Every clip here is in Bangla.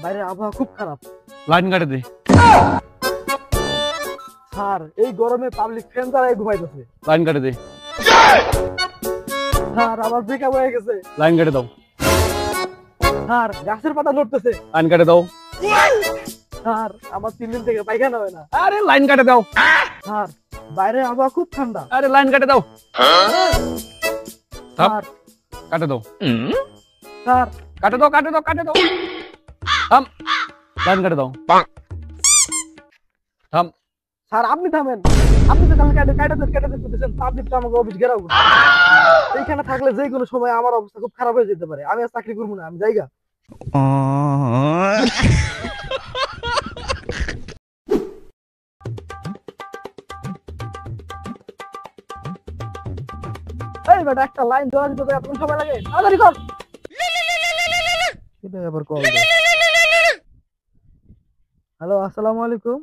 বাইরের আবহাওয়া খুব খারাপ। লাইন কাটে দে। স্যার এই গরমে পাবলিক ফ্যান চালায় ঘুমাইতেছে। লাইন কাটে দে। স্যার আমার ব্রেকআপ হয়ে গেছে। লাইন কেটে দাও। স্যার গাছের পাতা নড়তেছে। লাইন কেটে দাও। স্যার আমার 3 দিন থেকে পায়খানা হয় না। আরে লাইন কেটে দাও। স্যার বাইরে আবহাওয়া খুব ঠান্ডা। আরে লাইন কেটে দাও। স্যার কাটে দাও। স্যার কাটে দাও, কাটে দাও, কাটে দাও। থাম। লাইন কেটে দাও। থাম। স্যার আপনি থামেন। আপনি তো কালকে কাটাতে করতেছেন। পাবলিক তো আমাকে অফিস ঘেরাও করছে। এইখানে থাকলে যে কোনো সময় আমার অবস্থা খুব খারাপ হয়ে যেতে পারে। আমি আর চাকরি করবো না, আমি যাইগা। এই বেটা একটা লাইন দেওয়া দিতে এত সময় লাগে? তাড়াতাড়ি কর। এটা আবার কল। হ্যালো, আসসালামু আলাইকুম।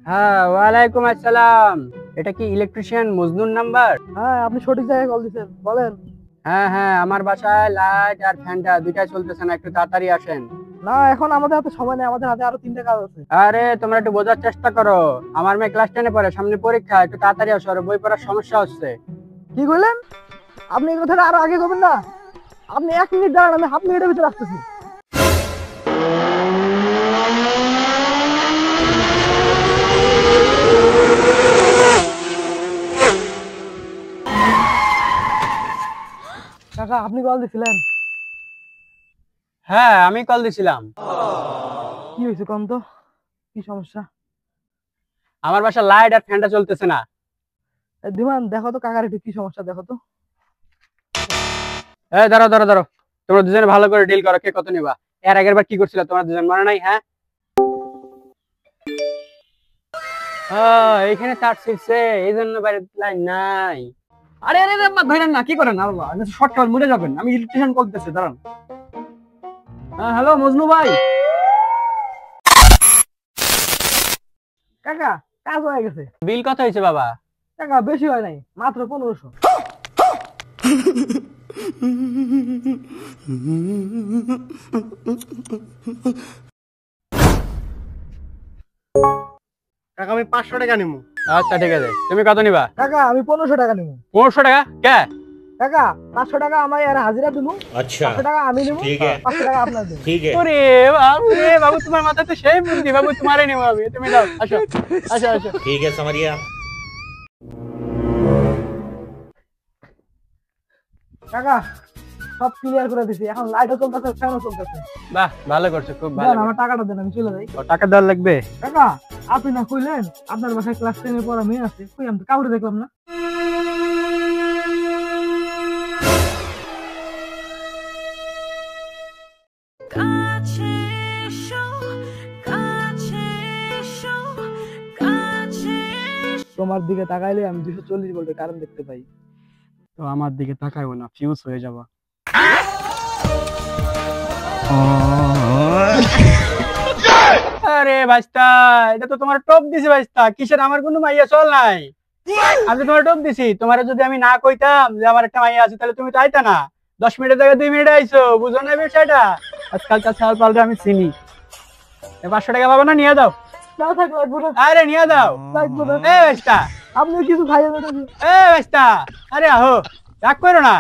হ্যাঁ, ওয়ালাইকুম আসসালাম। এটা কি ইলেকট্রিশিয়ান মজনুর নাম্বার? হ্যাঁ, আপনি সঠিক জায়গায় কল দিয়েছেন, বলেন। হ্যাঁ হ্যাঁ, আমার বাসায় লাইট আর ফ্যানটা দুইটাই চলতেছে না, একটু তাড়াতাড়ি আসেন। না, এখন আমাদের হাতে সময় নেই, আমাদের হাতে আরো 3টা কাজ আছে। আরে তোমরা একটু বোঝার চেষ্টা করো, আমার মেয়ে ক্লাস 10-এ পড়ে, সামনে পরীক্ষা, একটু তাড়াতাড়ি আসো, আর বই পড়ার সমস্যা হচ্ছে। কি কইলেন? আপনি এই কথাটা আরো আগে করবেন না? আপনি 1 মিনিট দাঁড়ান, আমি হাফ মিনিটের ভিতরে আসতেছি। কাকা আপনি কল দিছিলেন? হ্যাঁ আমি কল দিছিলাম। কি হয়েছে কোন তো? কি সমস্যা? আমার বাসায় লাইট আর ফ্যানটা চলতেছে না। দিমান দেখো তো কাকার একটু কি সমস্যা দেখো তো। এই দাঁড়াও দাঁড়াও দাঁড়াও, তোমরা দুজনে ভালো করে ডিল করো, কে কত নিবা। এর আগের বার কি করছিল তোমরা দুজন, মনে নাই? হ্যাঁ এইখানে তার ছিড়ছে, এই জন্য বাইরে লাইন নাই। আরে আরে ধরেন না, কি করেন? আল্লাহ, শর্ট কাট মরে যাবেন। আমি ইলেকট্রিশিয়ান কল দিতেছি, দাঁড়ান। হ্যাঁ হ্যালো মজনু ভাই। কাকা কাজ হয়ে গেছে। বিল কত হয়েছে বাবা? কাকা বেশি হয় নাই, মাত্র 1500। কাকা আমি 500 টাকা নিবো। আচ্ছা ঠিক আছে, তুমি কত নিবা? কাকা আমি 1500 টাকা নিব। 1500 টাকা? কে? কাকা 500 টাকা আমার আর হাজিরা দিব। अच्छा 500 টাকা আমি নিব, ठीक है 500 টাকা আপনার দেব। ठीक है ওরে বাবু রে বাবু, তোমার মাথায় তো সেই বুদ্ধি বাবু, তোমারই নিবো আমি। তুমি দাও, আসো আসো আসো। ठीक है समझ गया কাকা সব ক্লিয়ার করে দিছি, এখন লাইটও চলতেছে, ফ্যানও চলতেছে। বাহ ভালো করছো, খুব ভালো দেন করছো। আমার টাকাটা দেন, আমি চলে যাই। ও, টাকা দেওয়ার লাগবে? কাকা আপনি না কইলেন আপনার বাসায় ক্লাস 10 এ পড়া মেয়ে আছে, কই আমি তো কাউরে দেখলাম না। তোমার দিকে তাকাইলে আমি 240 ভোল্টের কারেন্ট দেখতে পাই। তো আমার দিকে তাকাইও না, ফিউজ হয়ে যাবা। আরে ভাইস্তা, এটা তো তোমার টপ দিছি ভাইস্তা। কিসের আমার কোনো মাইয়া চল নাই? আমি তো তোমার টপ দিছি। তোমার যদি আমি না কইতাম যে আমার একটা মাইয়া আছে, তাহলে তুমি তো আইতা না। 10 মিনিটের জায়গায় 2 মিনিটে আইছো, বুঝো না বিষয়টা? আজকালকার ছাল পাল্টে আমি চিনি। 500 টাকা পাবো না, নিয়ে দাও। না থাক লাগবো না, আরে নিয়ে দাও। লাগবো না। এ ভাইস্তা, আপনি কিছু খাইয়ে দেবেন। এ ভাইস্তা, আরে আহো, রাগ করো না।